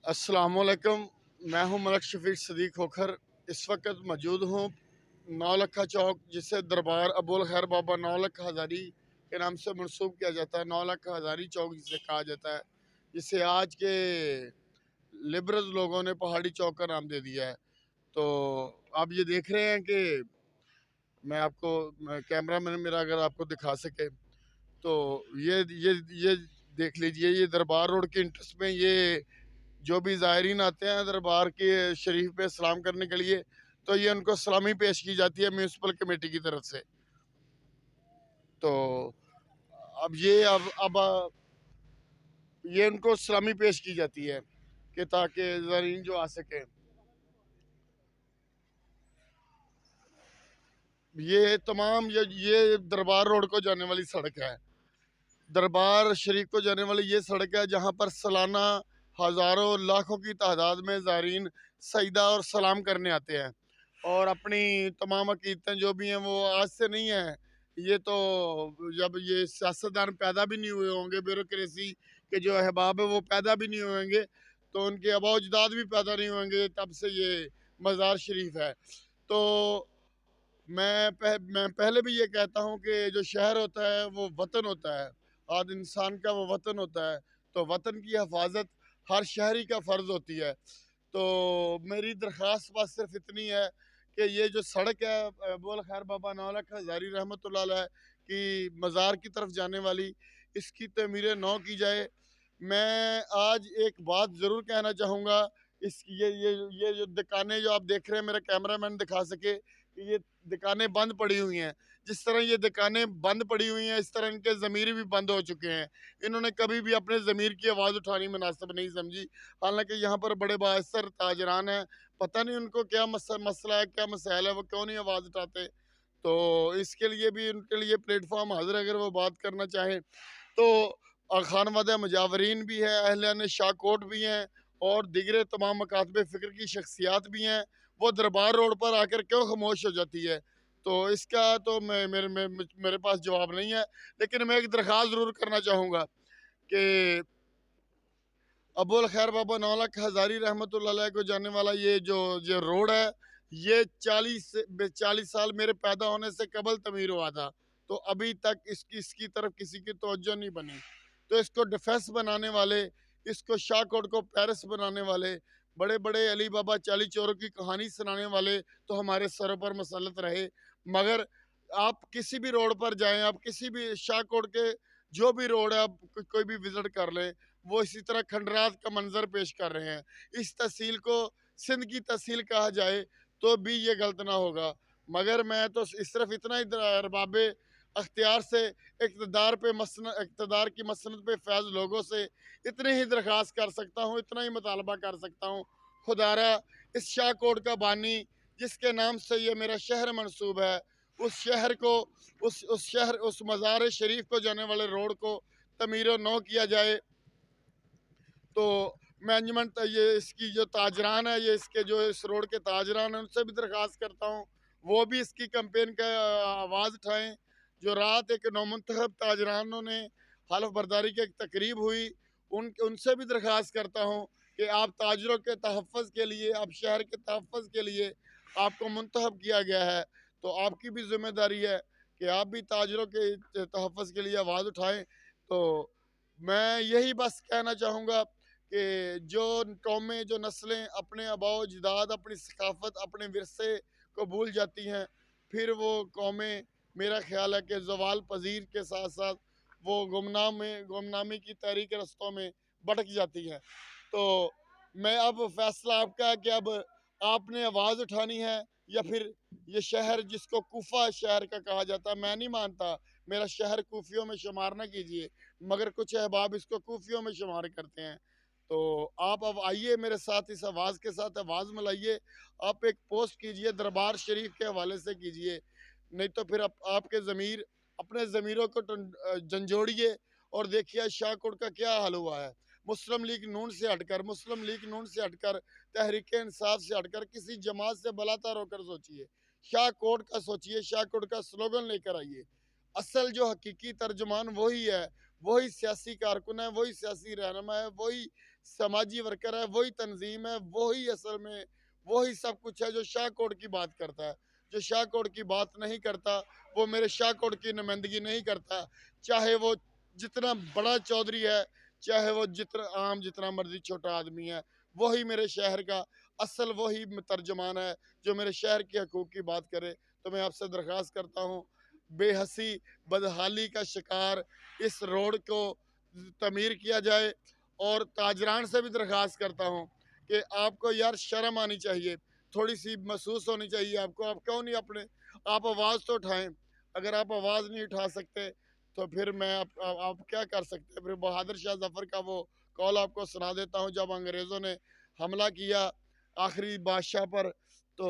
अस्सलामुअलैकुम। मैं हूं मलक शफीक सदीक खोखर। इस वक्त मौजूद हूं नौलखा चौक, जिसे दरबार अबुल खैर बाबा नौलखा हज़ारी के नाम से मंसूब किया जाता है। नौलखा हज़ारी चौक जिसे कहा जाता है, जिसे आज के लिबरल लोगों ने पहाड़ी चौक का नाम दे दिया है। तो आप ये देख रहे हैं कि मैं आपको कैमरा मैन मेरा अगर आपको दिखा सके तो ये देख लीजिए। ये दरबार रोड के इंटरेस्ट में ये जो भी ज़ायरीन आते हैं दरबार के शरीफ पे सलाम करने के लिए, तो ये उनको सलामी पेश की जाती है म्यूनसिपल कमेटी की तरफ से। तो अब ये उनको सलामी पेश की जाती है कि ताकि ज़ायरीन जो आ सके। ये तमाम ये दरबार रोड को जाने वाली सड़क है। दरबार शरीफ को जाने वाली ये सड़क है जहाँ पर सालाना हज़ारों लाखों की तादाद में ज़ायरीन सजदा और सलाम करने आते हैं, और अपनी तमाम अकीदतें जो भी हैं वो आज से नहीं है। ये तो जब ये सियासतदान पैदा भी नहीं हुए होंगे, ब्यूरोक्रेसी के जो अहबाब है वो पैदा भी नहीं होंगे, तो उनके आबा अजदाद भी पैदा नहीं होंगे, तब से ये मज़ार शरीफ है। तो मैं पहले भी ये कहता हूँ कि जो शहर होता है वो वतन होता है, हर इंसान का वो वतन होता है। तो वतन की हिफाजत हर शहरी का फ़र्ज़ होती है। तो मेरी दरख्वास्त बस सिर्फ इतनी है कि ये जो सड़क है बोल खैर बाबा नौलखा हज़ारी रहमतुल्लाह अलैह की मज़ार की तरफ जाने वाली, इसकी तमीर नौ की जाए। मैं आज एक बात ज़रूर कहना चाहूँगा। इस ये जो दुकानें जो आप देख रहे हैं, मेरा कैमरामैन दिखा सके कि ये दुकानें बंद पड़ी हुई हैं। जिस तरह ये दुकानें बंद पड़ी हुई हैं, इस तरह इनके ज़मीर भी बंद हो चुके हैं। इन्होंने कभी भी अपने ज़मीर की आवाज़ उठानी मुनासिब नहीं समझी। हालांकि यहाँ पर बड़े बाअसर ताजरान हैं, पता नहीं उनको क्या मसला है, क्या मसाइल है, वो क्यों नहीं आवाज़ उठाते। तो इसके लिए भी उनके लिए प्लेटफॉर्म हाजिर है, अगर वो बात करना चाहें तो। खानवादा मुजावरीन भी है, अहलान शाहकोट भी हैं, और दिगरे तमाम मकातब फ़िक्र की शख्सियात भी हैं। वो दरबार रोड पर आकर क्यों खामोश हो जाती है? तो इसका तो मेरे पास जवाब नहीं है। लेकिन मैं एक दरख्वास्त ज़रूर करना चाहूँगा कि अबुल खैर बाबा नौलखा हज़ारी रहमतुल्लाह अलैह को जाने वाला ये रोड है, ये 40 साल मेरे पैदा होने से कबल तमीर हुआ था। तो अभी तक इसकी तरफ किसी की तवज्जो नहीं बनी। तो इसको डिफेंस बनाने वाले, इसको शाहकोट को पेरिस बनाने वाले, बड़े बड़े अली बाबा चाली चोरों की कहानी सुनाने वाले तो हमारे सरों पर मसलत रहे। मगर आप किसी भी रोड पर जाएं, आप किसी भी शाहकोट के जो भी रोड है, आप कोई भी विजिट कर लें, वो इसी तरह खंडरात का मंजर पेश कर रहे हैं। इस तहसील को सिंध की तहसील कहा जाए तो भी ये गलत ना होगा। मगर मैं तो सिर्फ इतना ही अरबाबे अख्तियार से इक़्तिदार की मसनत पे फैज़ लोगों से इतनी ही दरख्वास्त कर सकता हूँ, इतना ही मुतालबा कर सकता हूँ। खुदारा इस शाहकोट का बानी जिसके नाम से ये मेरा शहर मंसूब है, उस शहर को उस मज़ार शरीफ को जाने वाले रोड को तमीर नौ किया जाए। तो मैनेजमेंट ये इसकी जो ताजरान है, ये इसके जो इस रोड के ताजरान हैं, उनसे भी दरख्वास्त करता हूँ वो भी इसकी कंपेन का आवाज़ उठाएं। जो रात एक नौमंतखब ताजरानों ने हलफ बर्दारी की एक तकरीब हुई, उनसे भी दरख्वास्त करता हूँ कि आप ताजरों के तहफ़्फ़ुज़ के लिए, आप शहर के तहफ़्फ़ुज़ के लिए आपको मुंतखब किया गया है, तो आपकी भी ज़िम्मेदारी है कि आप भी ताजरों के तहफ़्फ़ुज़ के लिए आवाज़ उठाएं। तो मैं यही बस कहना चाहूँगा कि जो कौमें, जो नस्लें अपने आबाओ अजदाद, अपनी सकाफ़त, अपने विरसे को भूल जाती हैं, फिर वो कौमें, मेरा ख़्याल है कि ज़वाल पज़ीर के साथ साथ वो गुमनामी की तहरीक रस्तों में भटक जाती हैं। तो मैं अब फ़ैसला आपका है कि अब आपने आवाज़ उठानी है या फिर ये शहर जिसको कूफा शहर का कहा जाता है, मैं नहीं मानता मेरा शहर कूफियों में शुमार ना कीजिए, मगर कुछ अहबाब इसको कूफियों में शुमार करते हैं। तो आप अब आइए मेरे साथ, इस आवाज़ के साथ आवाज़ मिलाइए। आप एक पोस्ट कीजिए दरबार शरीफ के हवाले से कीजिए, नहीं तो फिर आपके ज़मीर, अपने ज़मीरों को झंझोड़िए और देखिए शाहकोट का क्या हाल हुआ है। मुस्लिम लीग नून से हटकर, तहरीक इंसाफ से हटकर किसी जमात से बलातर होकर सोचिए, शाहकोट का सोचिए, शाहकोट का स्लोगन लेकर आइए। असल जो हकीकी तर्जुमान वही है, वही सियासी कारकुन है, वही सियासी रहनुमा है, वही समाजी वर्कर है, वही तंजीम है, वही असल में वही सब कुछ है जो शाह कोड की बात करता है। जो शाह कोड की बात नहीं करता, वो मेरे शाह कोड की नुमाइंदगी नहीं करता। चाहे वो जितना बड़ा चौधरी है, चाहे वो जितना मर्जी छोटा आदमी है, वही मेरे शहर का असल वही तर्जमान है जो मेरे शहर के हकूक़ की बात करे। तो मैं आपसे दरख्वास्त करता हूँ, बेहसी बदहाली का शिकार इस रोड को तमीर किया जाए। और ताजरान से भी दरख्वास्त करता हूँ कि आपको यार शर्म आनी चाहिए, थोड़ी सी महसूस होनी चाहिए आपको। आप क्यों नहीं अपने आप आवाज़ तो उठाएं। अगर आप आवाज़ नहीं उठा सकते तो फिर मैं आप क्या कर सकते हैं। फिर बहादुर शाह जफ़र का वो कौल आपको सुना देता हूँ, जब अंग्रेज़ों ने हमला किया आखिरी बादशाह पर, तो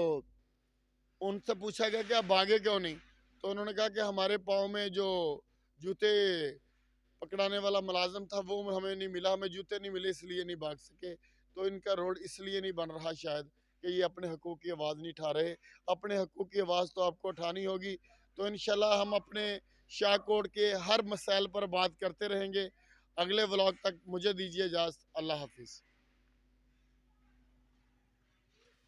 उनसे पूछा गया कि आप भागे क्यों नहीं? तो उन्होंने कहा कि हमारे पाँव में जो जूते पकड़ाने वाला मुलाज़िम था वो हमें नहीं मिला, हमें जूते नहीं मिले इसलिए नहीं भाग सके। तो इनका रोड इसलिए नहीं बन रहा शायद कि ये अपने हकूक़ की आवाज़ नहीं उठा रहे। अपने हकूक़ की आवाज़ तो आपको उठानी होगी। तो इंशाल्लाह हम अपने शाह कोट के हर मसाइल पर बात करते रहेंगे। अगले व्लॉग तक मुझे दीजिए इजाज़त। अल्लाह हाफ़िज़।